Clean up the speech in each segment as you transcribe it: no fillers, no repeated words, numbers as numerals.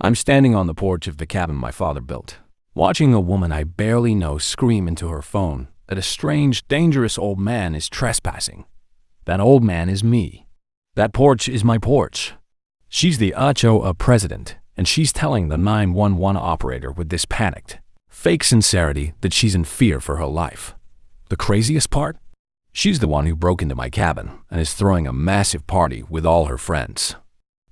I'm standing on the porch of the cabin my father built, watching a woman I barely know scream into her phone that a strange, dangerous old man is trespassing. That old man is me. That porch is my porch. She's the HOA president, and she's telling the 911 operator with this panicked, fake sincerity that she's in fear for her life. The craziest part? She's the one who broke into my cabin and is throwing a massive party with all her friends.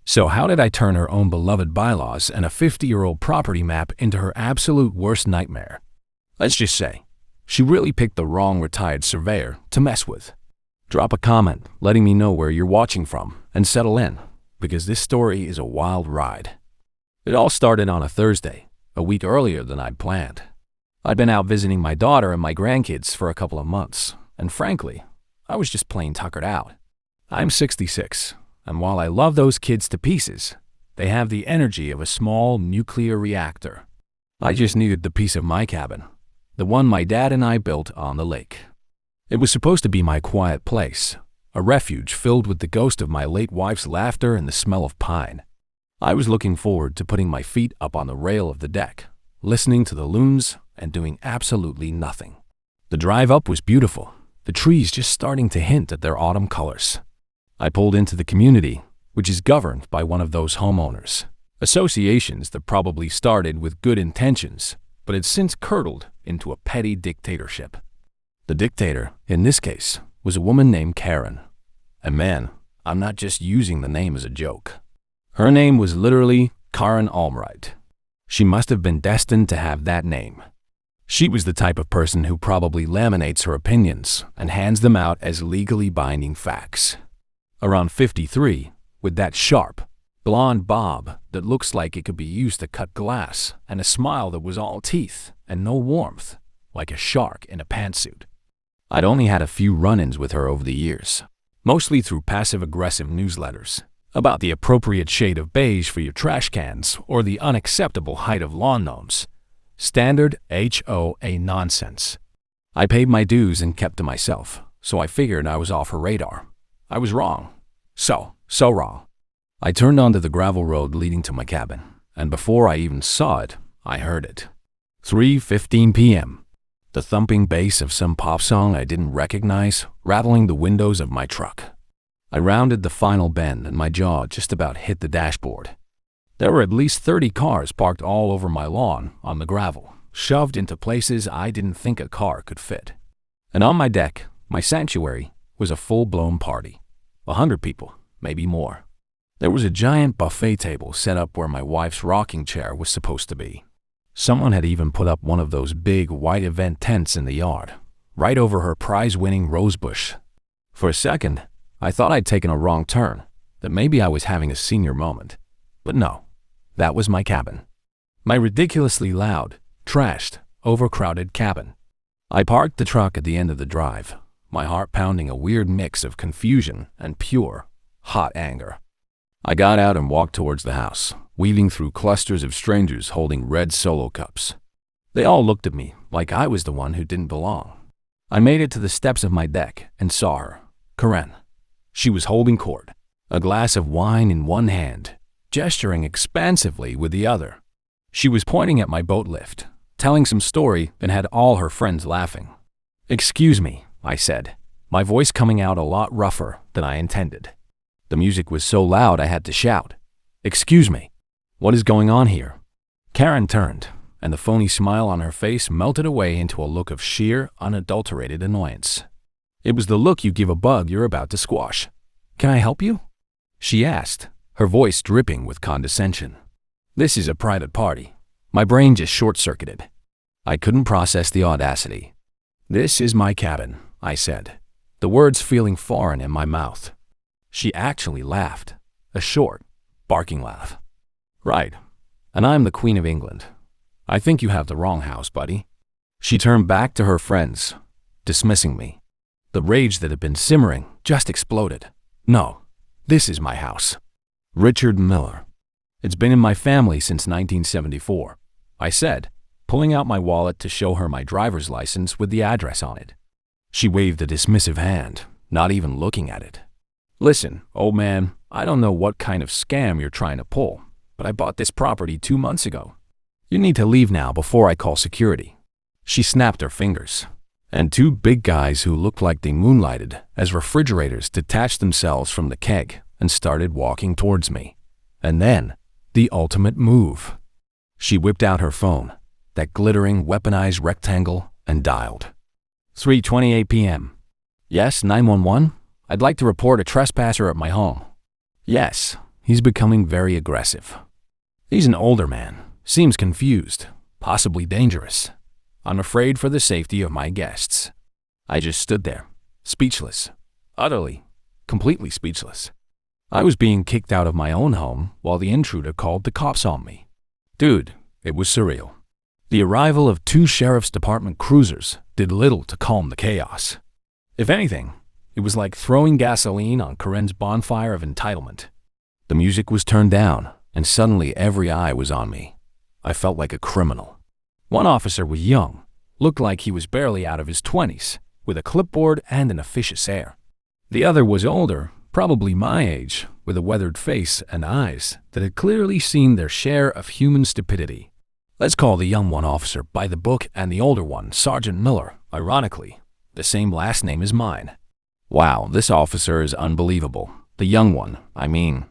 So how did I turn her own beloved bylaws and a 50-year-old property map into her absolute worst nightmare? Let's just say, she really picked the wrong retired surveyor to mess with. Drop a comment letting me know where you're watching from and settle in, because this story is a wild ride. It all started on a Thursday, a week earlier than I'd planned. I'd been out visiting my daughter and my grandkids for a couple of months, and frankly, I was just plain tuckered out. I'm 66. And while I love those kids to pieces, they have the energy of a small nuclear reactor. I just needed the piece of my cabin, the one my dad and I built on the lake. It was supposed to be my quiet place, a refuge filled with the ghost of my late wife's laughter and the smell of pine. I was looking forward to putting my feet up on the rail of the deck, listening to the loons and doing absolutely nothing. The drive up was beautiful, the trees just starting to hint at their autumn colors. I pulled into the community, which is governed by one of those homeowners associations that probably started with good intentions, but had since curdled into a petty dictatorship. The dictator, in this case, was a woman named Karen. And man, I'm not just using the name as a joke. Her name was literally Karen Almright. She must have been destined to have that name. She was the type of person who probably laminates her opinions and hands them out as legally binding facts. Around 53, with that sharp, blonde bob that looks like it could be used to cut glass, and a smile that was all teeth and no warmth, like a shark in a pantsuit. I'd only had a few run-ins with her over the years, mostly through passive-aggressive newsletters about the appropriate shade of beige for your trash cans or the unacceptable height of lawn gnomes. Standard HOA nonsense. I paid my dues and kept to myself, so I figured I was off her radar. I was wrong. So wrong. I turned onto the gravel road leading to my cabin, and before I even saw it, I heard it. 3:15 p.m. The thumping bass of some pop song I didn't recognize, rattling the windows of my truck. I rounded the final bend and my jaw just about hit the dashboard. There were at least 30 cars parked all over my lawn on the gravel, shoved into places I didn't think a car could fit. And on my deck, my sanctuary, was a full-blown party. 100 people, maybe more. There was a giant buffet table set up where my wife's rocking chair was supposed to be. Someone had even put up one of those big white event tents in the yard, right over her prize-winning rosebush. For a second, I thought I'd taken a wrong turn, that maybe I was having a senior moment. But no, that was my cabin. My ridiculously loud, trashed, overcrowded cabin. I parked the truck at the end of the drive, my heart pounding a weird mix of confusion and pure, hot anger. I got out and walked towards the house, weaving through clusters of strangers holding red Solo cups. They all looked at me like I was the one who didn't belong. I made it to the steps of my deck and saw her, Karen. She was holding court, a glass of wine in one hand, gesturing expansively with the other. She was pointing at my boat lift, telling some story, and had all her friends laughing. "Excuse me," I said, my voice coming out a lot rougher than I intended. The music was so loud I had to shout, "Excuse me, what is going on here?" Karen turned, and the phony smile on her face melted away into a look of sheer, unadulterated annoyance. It was the look you give a bug you're about to squash. "Can I help you?" she asked, her voice dripping with condescension. This is a private party. My brain just short-circuited. I couldn't process the audacity. "This is my cabin," I said, the words feeling foreign in my mouth. She actually laughed, a short, barking laugh. "Right, and I'm the Queen of England. I think you have the wrong house, buddy." She turned back to her friends, dismissing me. The rage that had been simmering just exploded. "No, this is my house. Richard Miller. It's been in my family since 1974, I said, pulling out my wallet to show her my driver's license with the address on it. She waved a dismissive hand, not even looking at it. "Listen, old man, I don't know what kind of scam you're trying to pull, but I bought this property 2 months ago. You need to leave now before I call security." She snapped her fingers, and two big guys who looked like they moonlighted as refrigerators detached themselves from the keg and started walking towards me. And then, the ultimate move. She whipped out her phone, that glittering weaponized rectangle, and dialed. 3:28 p.m. "Yes, 911? I'd like to report a trespasser at my home." "Yes, he's becoming very aggressive. He's an older man, seems confused, possibly dangerous. I'm afraid for the safety of my guests." I just stood there, speechless, utterly, completely speechless. I was being kicked out of my own home while the intruder called the cops on me. Dude, it was surreal. The arrival of 2 sheriff's department cruisers did little to calm the chaos. If anything, it was like throwing gasoline on Karen's bonfire of entitlement. The music was turned down, and suddenly every eye was on me. I felt like a criminal. One officer was young, looked like he was barely out of his 20s, with a clipboard and an officious air. The other was older, probably my age, with a weathered face and eyes that had clearly seen their share of human stupidity. Let's call the young one Officer by the Book and the older one Sergeant Miller, ironically, the same last name as mine. Wow, this officer is unbelievable. The young one, I mean.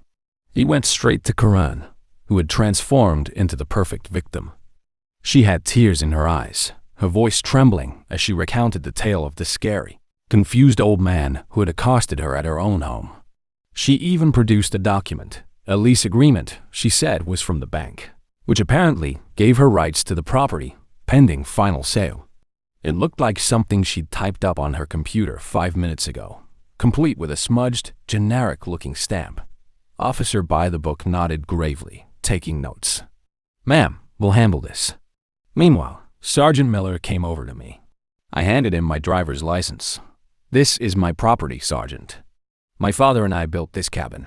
He went straight to Karen, who had transformed into the perfect victim. She had tears in her eyes, her voice trembling as she recounted the tale of the scary, confused old man who had accosted her at her own home. She even produced a document, a lease agreement she said was from the bank, which apparently gave her rights to the property, pending final sale. It looked like something she'd typed up on her computer 5 minutes ago, complete with a smudged, generic-looking stamp. Officer by the Book nodded gravely, taking notes. "Ma'am, we'll handle this." Meanwhile, Sergeant Miller came over to me. I handed him my driver's license. "This is my property, Sergeant. My father and I built this cabin.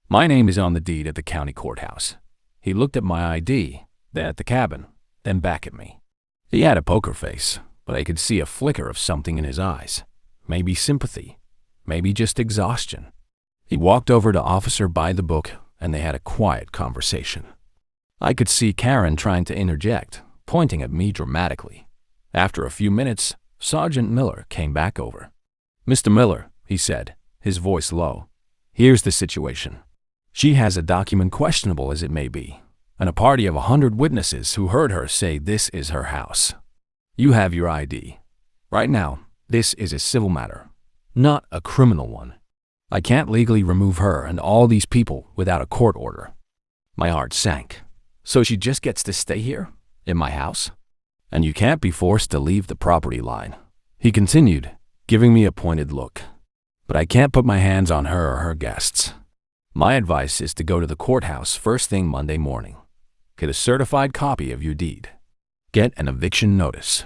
My name is on the deed at the county courthouse." He looked at my ID, then at the cabin, then back at me. He had a poker face, but I could see a flicker of something in his eyes. Maybe sympathy, maybe just exhaustion. He walked over to Officer by the Book, and they had a quiet conversation. I could see Karen trying to interject, pointing at me dramatically. After a few minutes, Sergeant Miller came back over. "Mr. Miller," he said, his voice low, "here's the situation. She has a document, questionable as it may be, and a party of 100 witnesses who heard her say this is her house. You have your ID. Right now, this is a civil matter, not a criminal one. I can't legally remove her and all these people without a court order." My heart sank. So she just gets to stay here, in my house? "And you can't be forced to leave the property line," he continued, giving me a pointed look. "But I can't put my hands on her or her guests. My advice is to go to the courthouse first thing Monday morning. Get a certified copy of your deed. Get an eviction notice.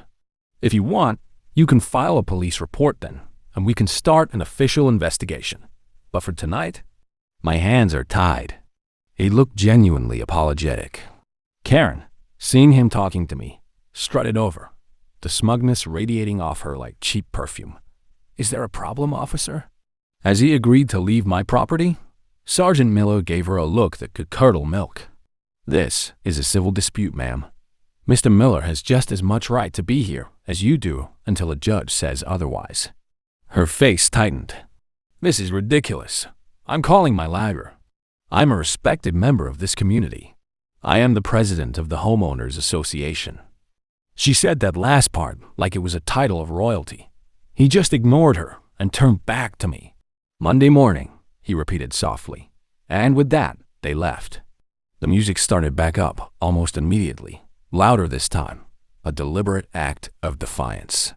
If you want, you can file a police report then, and we can start an official investigation. But for tonight, my hands are tied." He looked genuinely apologetic. Karen, seeing him talking to me, strutted over, the smugness radiating off her like cheap perfume. "Is there a problem, officer?" As he agreed to leave my property, Sergeant Miller gave her a look that could curdle milk. "This is a civil dispute, ma'am. Mr. Miller has just as much right to be here as you do until a judge says otherwise." Her face tightened. "This is ridiculous. I'm calling my lawyer. I'm a respected member of this community. I am the president of the Homeowners Association." She said that last part like it was a title of royalty. He just ignored her and turned back to me. "Monday morning," he repeated softly. And with that, they left. The music started back up almost immediately, louder this time, a deliberate act of defiance.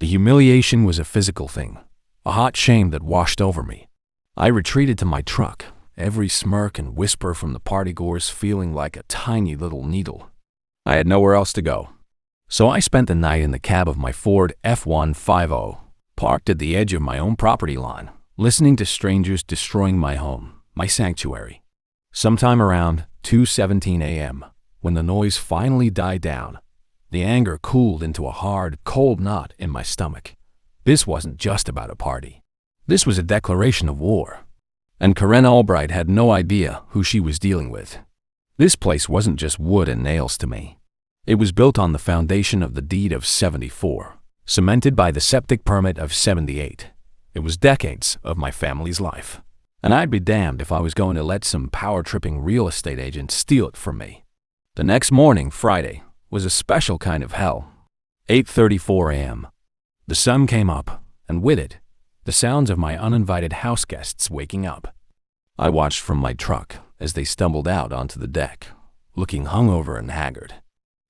The humiliation was a physical thing, a hot shame that washed over me. I retreated to my truck, every smirk and whisper from the partygoers feeling like a tiny little needle. I had nowhere else to go. So I spent the night in the cab of my Ford F-150, parked at the edge of my own property line, listening to strangers destroying my home, my sanctuary. Sometime around 2:17 a.m., when the noise finally died down, the anger cooled into a hard, cold knot in my stomach. This wasn't just about a party. This was a declaration of war. And Karen Albright had no idea who she was dealing with. This place wasn't just wood and nails to me. It was built on the foundation of the deed of 74, cemented by the septic permit of 78. It was decades of my family's life. And I'd be damned if I was going to let some power-tripping real estate agent steal it from me. The next morning, Friday, was a special kind of hell. 8:34 a.m. The sun came up, and with it, the sounds of my uninvited house guests waking up. I watched from my truck as they stumbled out onto the deck, looking hungover and haggard.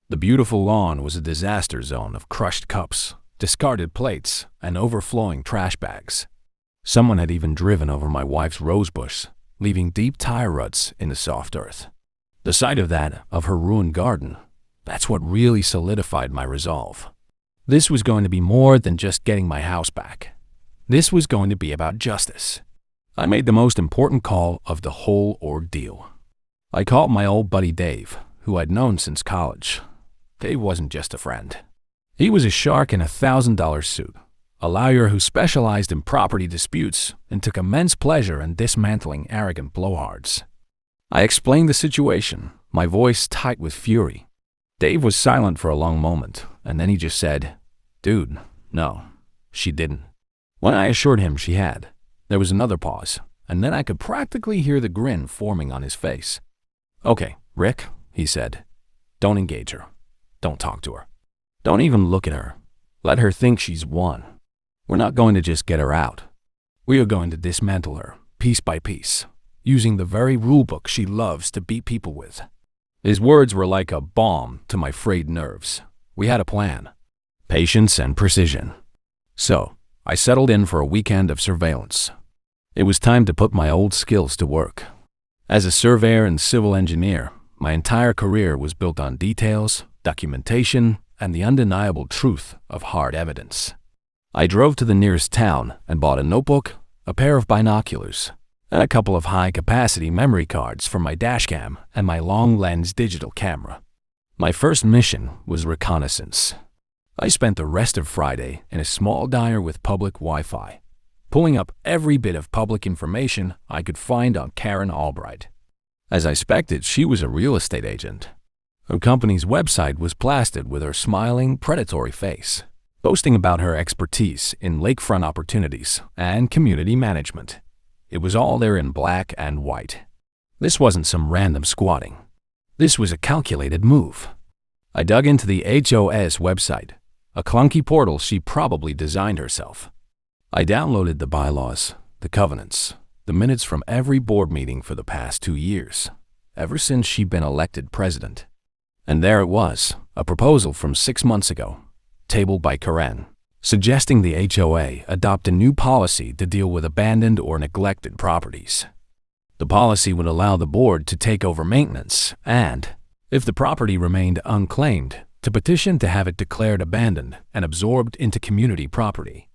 The beautiful lawn was a disaster zone of crushed cups, discarded plates, and overflowing trash bags. Someone had even driven over my wife's rosebush, leaving deep tire ruts in the soft earth. The sight of that, of her ruined garden, that's what really solidified my resolve. This was going to be more than just getting my house back. This was going to be about justice. I made the most important call of the whole ordeal. I called my old buddy Dave, who I'd known since college. Dave wasn't just a friend. He was a shark in a $1,000 suit, a lawyer who specialized in property disputes and took immense pleasure in dismantling arrogant blowhards. I explained the situation, my voice tight with fury. Dave was silent for a long moment, and then he just said, "Dude, no, she didn't." When I assured him she had, there was another pause, and then I could practically hear the grin forming on his face. "Okay, Rick," he said, "don't engage her. Don't talk to her. Don't even look at her. Let her think she's won. We're not going to just get her out. We are going to dismantle her, piece by piece, using the very rulebook she loves to beat people with." His words were like a balm to my frayed nerves. We had a plan. Patience and precision. So, I settled in for a weekend of surveillance. It was time to put my old skills to work. As a surveyor and civil engineer, my entire career was built on details, documentation, and the undeniable truth of hard evidence. I drove to the nearest town and bought a notebook, a pair of binoculars, and a couple of high-capacity memory cards for my dashcam and my long-lens digital camera. My first mission was reconnaissance. I spent the rest of Friday in a small diner with public Wi-Fi, pulling up every bit of public information I could find on Karen Albright. As I expected, she was a real estate agent. Her company's website was plastered with her smiling, predatory face, boasting about her expertise in lakefront opportunities and community management. It was all there in black and white. This wasn't some random squatting. This was a calculated move. I dug into the HOA's website, a clunky portal she probably designed herself. I downloaded the bylaws, the covenants, the minutes from every board meeting for the past 2 years, ever since she'd been elected president. And there it was, a proposal from 6 months ago, tabled by Karen, suggesting the HOA adopt a new policy to deal with abandoned or neglected properties. The policy would allow the board to take over maintenance and, if the property remained unclaimed, to petition to have it declared abandoned and absorbed into community property.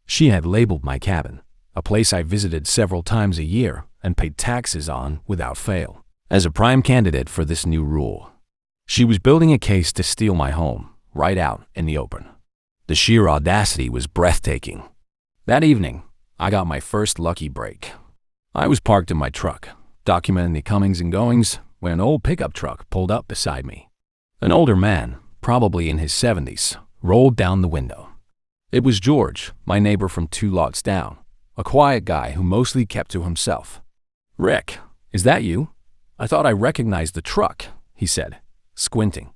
She had labeled my cabin, a place I visited several times a year and paid taxes on without fail, as a prime candidate for this new rule. She was building a case to steal my home, right out in the open. The sheer audacity was breathtaking. That evening, I got my first lucky break. I was parked in my truck, documenting the comings and goings, when an old pickup truck pulled up beside me. An older man, probably in his 70s, rolled down the window. It was George, my neighbor from 2 lots down, a quiet guy who mostly kept to himself. "Rick, is that you? I thought I recognized the truck," he said, squinting.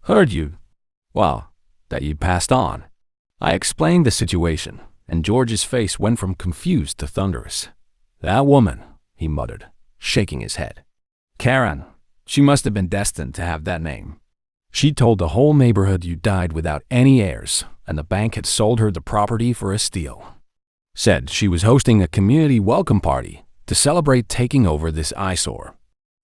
"Heard you. Well, that you passed on." I explained the situation, and George's face went from confused to thunderous. "That woman," he muttered, shaking his head. "Karen, she must have been destined to have that name. She told the whole neighborhood you died without any heirs, and the bank had sold her the property for a steal. Said she was hosting a community welcome party to celebrate taking over this eyesore.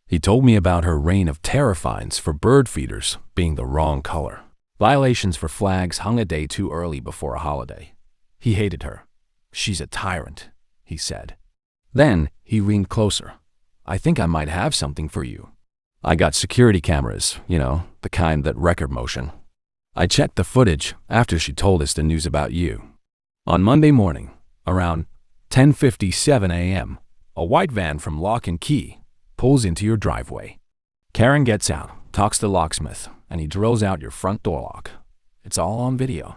He told me about her reign of terror fines for bird feeders being the wrong color, violations for flags hung a day too early before a holiday. He hated her. "She's a tyrant," he said. Then he leaned closer. "I think I might have something for you. I got security cameras, the kind that record motion. I checked the footage after she told us the news about you. On Monday morning, around 10:57 a.m., a white van from Lock and Key pulls into your driveway. Karen gets out, talks to the locksmith, and he drills out your front door lock. It's all on video.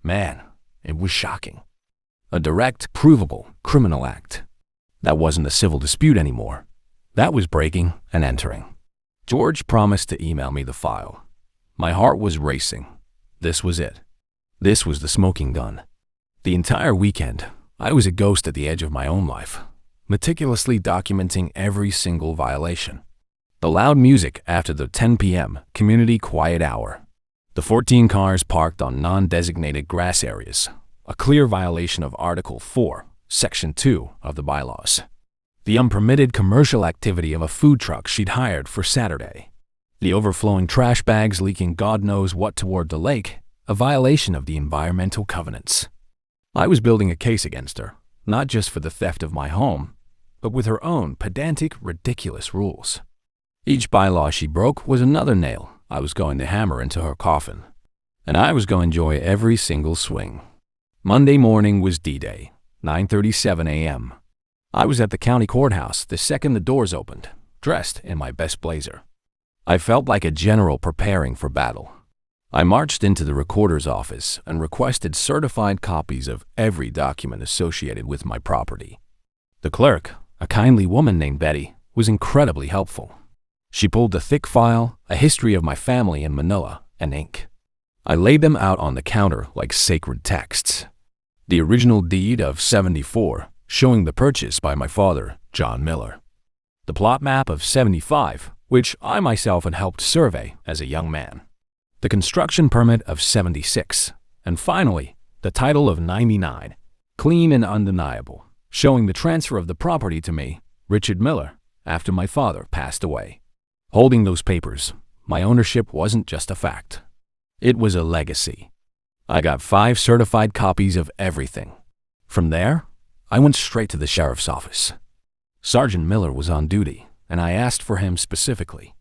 Man, it was shocking. A direct, provable criminal act. That wasn't a civil dispute anymore. That was breaking and entering. George promised to email me the file. My heart was racing. This was it. This was the smoking gun. The entire weekend, I was a ghost at the edge of my own life, meticulously documenting every single violation. The loud music after the 10 p.m. community quiet hour. The 14 cars parked on non-designated grass areas, a clear violation of Article 4, Section 2 of the bylaws. The unpermitted commercial activity of a food truck she'd hired for Saturday. The overflowing trash bags leaking God knows what toward the lake, a violation of the environmental covenants. I was building a case against her, not just for the theft of my home, but with her own pedantic, ridiculous rules. Each bylaw she broke was another nail I was going to hammer into her coffin, and I was going to enjoy every single swing. Monday morning was D-Day, 9:37 a.m. I was at the county courthouse the second the doors opened, dressed in my best blazer. I felt like a general preparing for battle. I marched into the recorder's office and requested certified copies of every document associated with my property. The clerk, a kindly woman named Betty, was incredibly helpful. She pulled a thick file, a history of my family in manila, and ink. I laid them out on the counter like sacred texts. The original deed of 74, showing the purchase by my father, John Miller. The plot map of 75, which I myself had helped survey as a young man. The construction permit of 76, and finally, the title of 99, clean and undeniable, showing the transfer of the property to me, Richard Miller, after my father passed away. Holding those papers, my ownership wasn't just a fact. It was a legacy. I got 5 certified copies of everything. From there, I went straight to the sheriff's office. Sergeant Miller was on duty, and I asked for him specifically.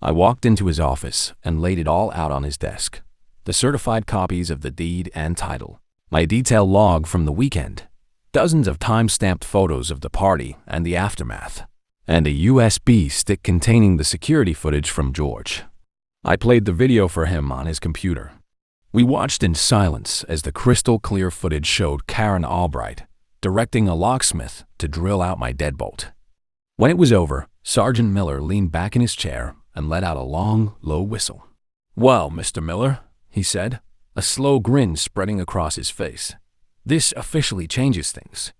I walked into his office and laid it all out on his desk. The certified copies of the deed and title, my detailed log from the weekend, dozens of time-stamped photos of the party and the aftermath, and a USB stick containing the security footage from George. I played the video for him on his computer. We watched in silence as the crystal-clear footage showed Karen Albright directing a locksmith to drill out my deadbolt. When it was over, Sergeant Miller leaned back in his chair and let out a long, low whistle. "Well, Mr. Miller," he said, a slow grin spreading across his face. "This officially changes things.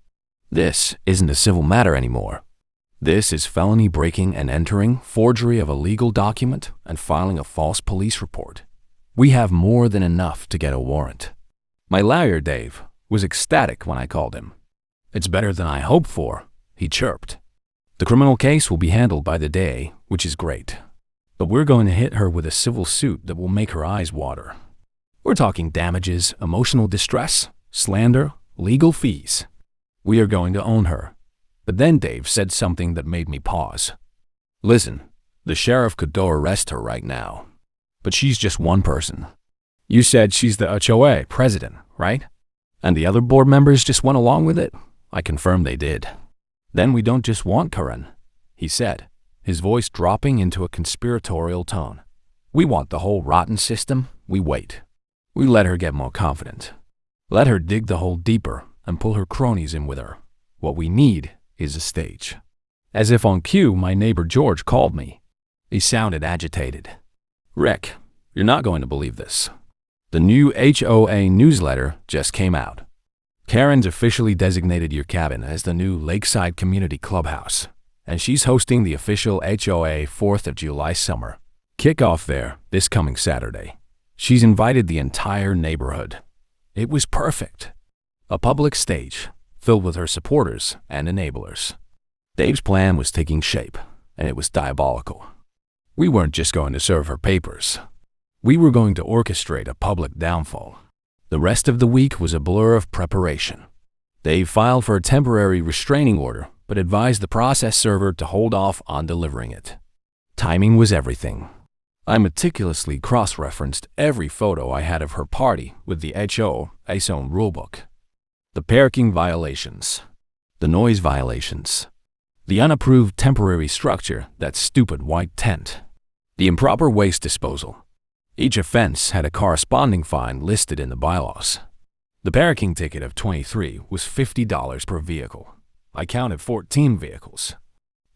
This isn't a civil matter anymore. This is felony breaking and entering, forgery of a legal document, and filing a false police report. We have more than enough to get a warrant." My lawyer, Dave, was ecstatic when I called him. "It's better than I hoped for," he chirped. "The criminal case will be handled by the day, which is great. But we're going to hit her with a civil suit that will make her eyes water. We're talking damages, emotional distress, slander, legal fees. We are going to own her." But then Dave said something that made me pause. "Listen, the sheriff could go arrest her right now. But she's just one person. You said she's the HOA president, right? And the other board members just went along with it?" I confirmed they did. "Then we don't just want Karen," he said, his voice dropping into a conspiratorial tone. "We want the whole rotten system. We wait. We let her get more confident. Let her dig the hole deeper and pull her cronies in with her. What we need is a stage." As if on cue, my neighbor George called me. He sounded agitated. "Rick, you're not going to believe this. The new HOA newsletter just came out. Karen's officially designated your cabin as the new Lakeside Community Clubhouse, and she's hosting the official HOA 4th of July summer kickoff there this coming Saturday. She's invited the entire neighborhood. It was perfect. A public stage filled with her supporters and enablers. Dave's plan was taking shape, and it was diabolical. We weren't just going to serve her papers. We were going to orchestrate a public downfall. The rest of the week was a blur of preparation. Dave filed for a temporary restraining order, but advised the process server to hold off on delivering it. Timing was everything. I meticulously cross-referenced every photo I had of her party with the HOA's own rulebook. The parking violations, the noise violations, the unapproved temporary structure, that stupid white tent, The improper waste disposal. Each offense had a corresponding fine listed in the bylaws. The parking ticket of 23 was $50 per vehicle. I counted 14 vehicles.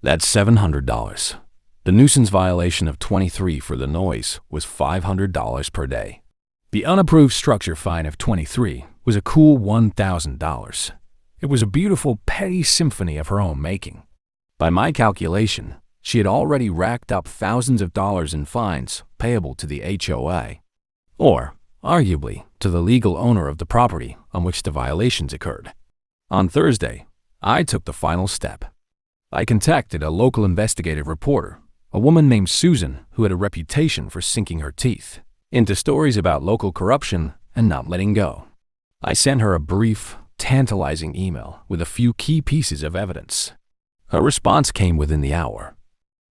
That's $700. The nuisance violation of 23 for the noise was $500 per day. The unapproved structure fine of 23 was a cool $1,000. It was a beautiful, petty symphony of her own making. By my calculation, she had already racked up thousands of dollars in fines payable to the HOA, or, arguably, to the legal owner of the property on which the violations occurred. On Thursday, I took the final step. I contacted a local investigative reporter, a woman named Susan who had a reputation for sinking her teeth into stories about local corruption and not letting go. I sent her a brief, tantalizing email with a few key pieces of evidence. Her response came within the hour.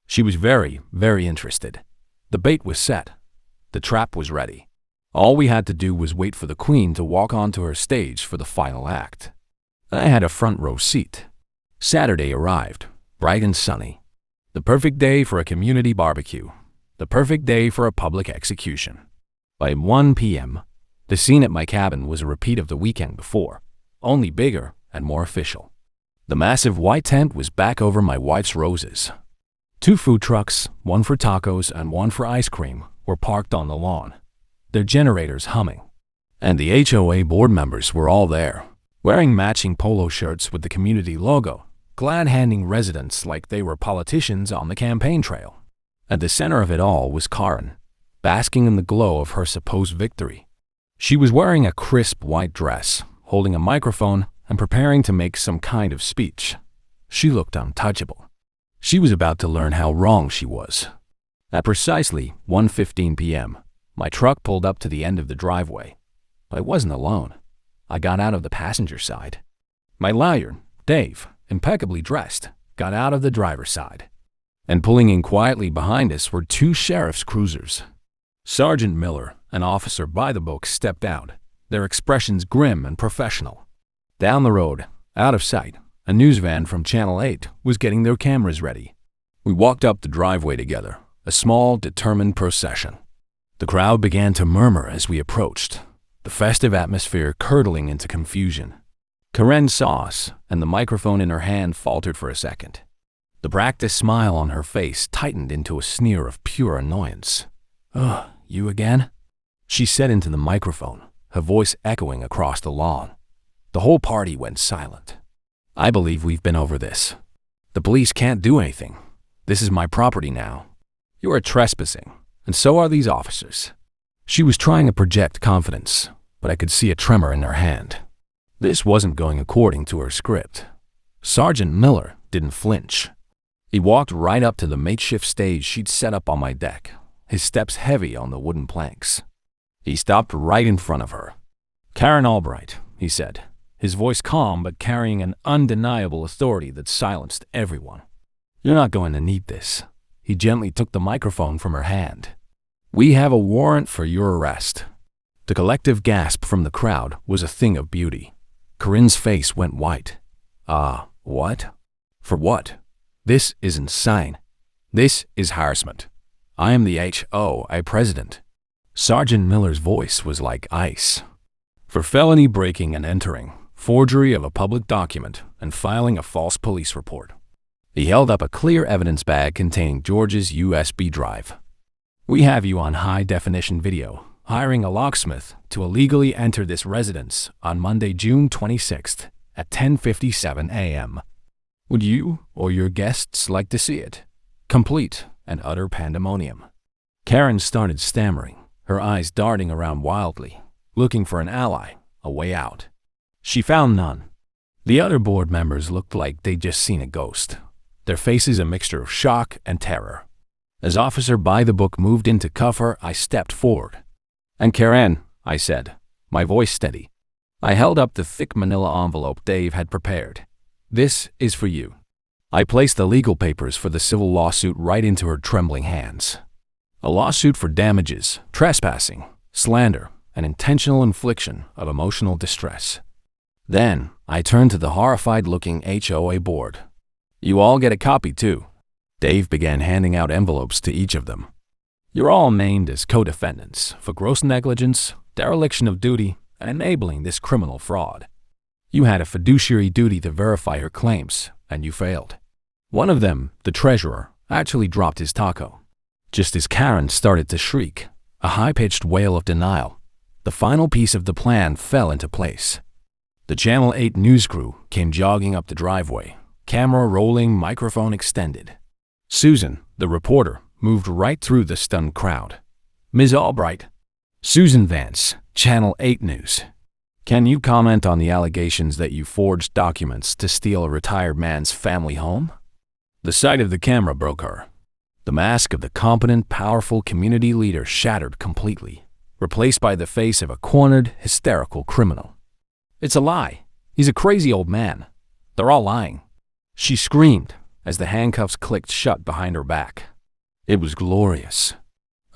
She was very, very interested. The bait was set. The trap was ready. All we had to do was wait for the Queen to walk onto her stage for the final act. I had a front row seat. Saturday arrived, bright and sunny. The perfect day for a community barbecue. The perfect day for a public execution. By 1 p.m., the scene at my cabin was a repeat of the weekend before, only bigger and more official. The massive white tent was back over my wife's roses. 2 food trucks, one for tacos and one for ice cream, were parked on the lawn, their generators humming. And the HOA board members were all there, wearing matching polo shirts with the community logo, glad-handing residents like they were politicians on the campaign trail. At the center of it all was Karen, basking in the glow of her supposed victory. She was wearing a crisp white dress, holding a microphone and preparing to make some kind of speech. She looked untouchable. She was about to learn how wrong she was. At precisely 1:15 p.m., my truck pulled up to the end of the driveway. But I wasn't alone. I got out of the passenger side. My lawyer, Dave, impeccably dressed, got out of the driver's side. And pulling in quietly behind us were 2 sheriff's cruisers. Sergeant Miller and Officer By the Book stepped out, their expressions grim and professional. Down the road, out of sight, a news van from Channel 8 was getting their cameras ready. We walked up the driveway together, a small, determined procession. The crowd began to murmur as we approached, the festive atmosphere curdling into confusion. Karen saw us, and the microphone in her hand faltered for a second. The practiced smile on her face tightened into a sneer of pure annoyance. "Ugh, you again?" she said into the microphone, her voice echoing across the lawn. The whole party went silent. "I believe we've been over this. The police can't do anything. This is my property now. You are trespassing, and so are these officers." She was trying to project confidence, but I could see a tremor in her hand. This wasn't going according to her script. Sergeant Miller didn't flinch. He walked right up to the makeshift stage she'd set up on my deck, his steps heavy on the wooden planks. He stopped right in front of her. "Karen Albright," he said, his voice calm but carrying an undeniable authority that silenced everyone. "You're not going to need this." He gently took the microphone from her hand. "We have a warrant for your arrest." The collective gasp from the crowd was a thing of beauty. Corinne's face went white. What? For what? This is insane. This is harassment. I am the HOA president." Sergeant Miller's voice was like ice. "For felony breaking and entering, forgery of a public document, and filing a false police report." He held up a clear evidence bag containing George's USB drive. "We have you on high-definition video, hiring a locksmith to illegally enter this residence on Monday, June 26th at 10:57 a.m. Would you or your guests like to see it? Complete and utter pandemonium." Karen started stammering, her eyes darting around wildly, looking for an ally, a way out. She found none. The other board members looked like they'd just seen a ghost, their faces a mixture of shock and terror. As Officer By the Book moved in to cuff her, I stepped forward. "And Karen," I said, my voice steady. I held up the thick manila envelope Dave had prepared. "This is for you." I placed the legal papers for the civil lawsuit right into her trembling hands. A lawsuit for damages, trespassing, slander, and intentional infliction of emotional distress. Then I turned to the horrified-looking HOA board. "You all get a copy, too." Dave began handing out envelopes to each of them. You're all named as co-defendants for gross negligence, dereliction of duty, and enabling this criminal fraud. You had a fiduciary duty to verify her claims, and you failed. One of them, the treasurer, actually dropped his taco. Just as Karen started to shriek, a high-pitched wail of denial, the final piece of the plan fell into place. The Channel 8 news crew came jogging up the driveway, camera rolling, microphone extended. Susan, the reporter, moved right through the stunned crowd. "Ms. Albright." "Susan Vance, Channel 8 News. Can you comment on the allegations that you forged documents to steal a retired man's family home?" The sight of the camera broke her. The mask of the competent, powerful community leader shattered completely, replaced by the face of a cornered, hysterical criminal. "It's a lie. He's a crazy old man. They're all lying," she screamed as the handcuffs clicked shut behind her back. It was glorious.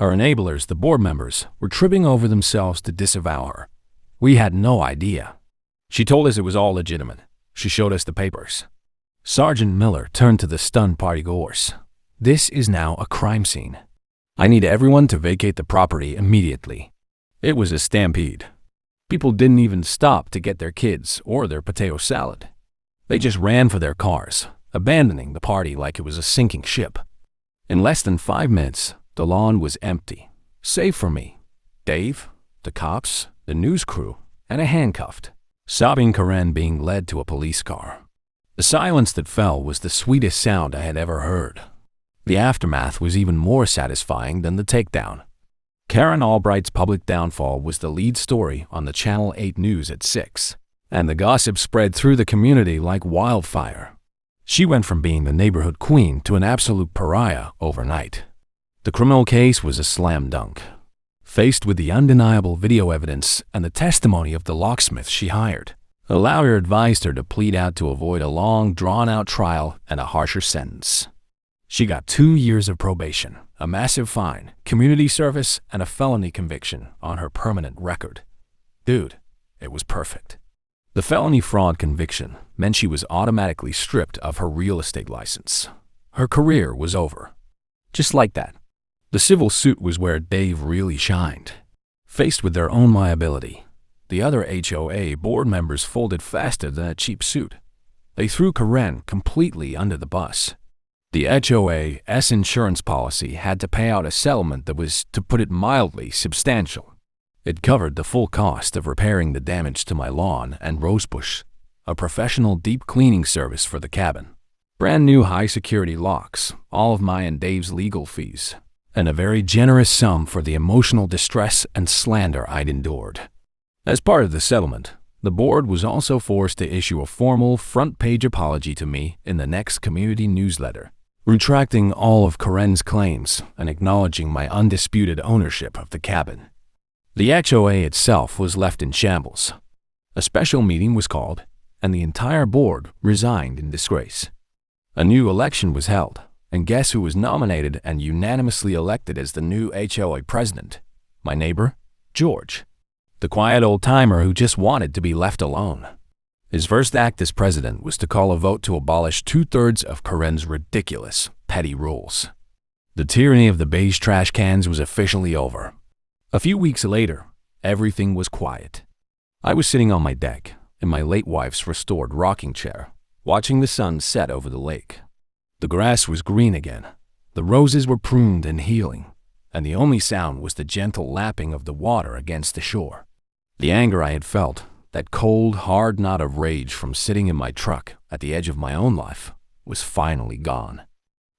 Our enablers, the board members, were tripping over themselves to disavow her. We had no idea. She told us it was all legitimate. She showed us the papers. Sergeant Miller turned to the stunned partygoers. "This is now a crime scene. I need everyone to vacate the property immediately." It was a stampede. People didn't even stop to get their kids or their potato salad. They just ran for their cars, abandoning the party like it was a sinking ship. In less than 5 minutes, the lawn was empty, save for me, Dave, the cops, the news crew, and a handcuffed, sobbing Karen being led to a police car. The silence that fell was the sweetest sound I had ever heard. The aftermath was even more satisfying than the takedown. Karen Albright's public downfall was the lead story on the Channel 8 News at 6, and the gossip spread through the community like wildfire. She went from being the neighborhood queen to an absolute pariah overnight. The criminal case was a slam dunk. Faced with the undeniable video evidence and the testimony of the locksmith she hired, a lawyer advised her to plead out to avoid a long, drawn-out trial and a harsher sentence. She got 2 years of probation, a massive fine, community service, and a felony conviction on her permanent record. Dude, it was perfect. The felony fraud conviction meant she was automatically stripped of her real estate license. Her career was over. Just like that. The civil suit was where Dave really shined. Faced with their own liability, the other HOA board members folded faster than a cheap suit. They threw Karen completely under the bus. The HOA's insurance policy had to pay out a settlement that was, to put it mildly, substantial. It covered the full cost of repairing the damage to my lawn and rosebush, a professional deep cleaning service for the cabin, brand new high-security locks, all of my and Dave's legal fees, and a very generous sum for the emotional distress and slander I'd endured. As part of the settlement, the board was also forced to issue a formal front-page apology to me in the next community newsletter, retracting all of Karen's claims and acknowledging my undisputed ownership of the cabin. The HOA itself was left in shambles. A special meeting was called, and the entire board resigned in disgrace. A new election was held, and guess who was nominated and unanimously elected as the new HOA president? My neighbor, George, the quiet old-timer who just wanted to be left alone. His first act as president was to call a vote to abolish 2/3 of Karen's ridiculous, petty rules. The tyranny of the beige trash cans was officially over. A few weeks later, everything was quiet. I was sitting on my deck, in my late wife's restored rocking chair, watching the sun set over the lake. The grass was green again, the roses were pruned and healing, and the only sound was the gentle lapping of the water against the shore. The anger I had felt, that cold, hard knot of rage from sitting in my truck at the edge of my own life, was finally gone.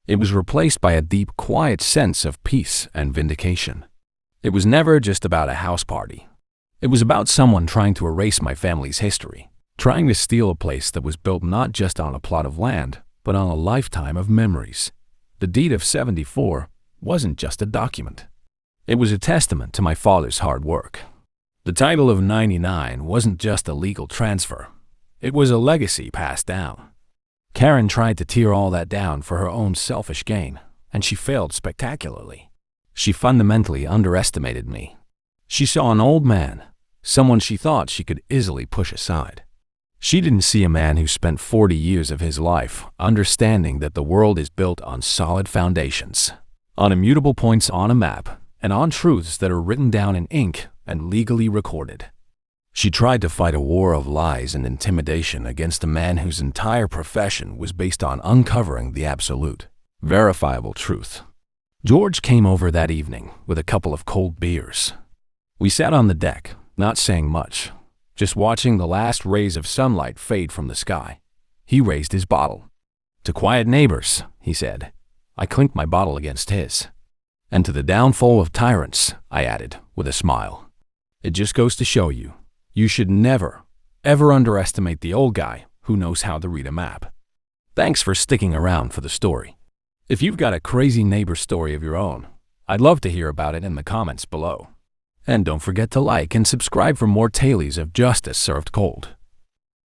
It was replaced by a deep, quiet sense of peace and vindication. It was never just about a house party. It was about someone trying to erase my family's history, trying to steal a place that was built not just on a plot of land, but on a lifetime of memories. The deed of 74 wasn't just a document. It was a testament to my father's hard work. The title of 99 wasn't just a legal transfer. It was a legacy passed down. Karen tried to tear all that down for her own selfish gain, and she failed spectacularly. She fundamentally underestimated me. She saw an old man, someone she thought she could easily push aside. She didn't see a man who spent 40 years of his life understanding that the world is built on solid foundations, on immutable points on a map, and on truths that are written down in ink and legally recorded. She tried to fight a war of lies and intimidation against a man whose entire profession was based on uncovering the absolute, verifiable truth. George came over that evening with a couple of cold beers. We sat on the deck, not saying much, just watching the last rays of sunlight fade from the sky. He raised his bottle. "To quiet neighbors," he said. I clinked my bottle against his. "And to the downfall of tyrants," I added with a smile. "It just goes to show you, you should never, ever underestimate the old guy who knows how to read a map." Thanks for sticking around for the story. If you've got a crazy neighbor story of your own, I'd love to hear about it in the comments below. And don't forget to like and subscribe for more tales of justice served cold.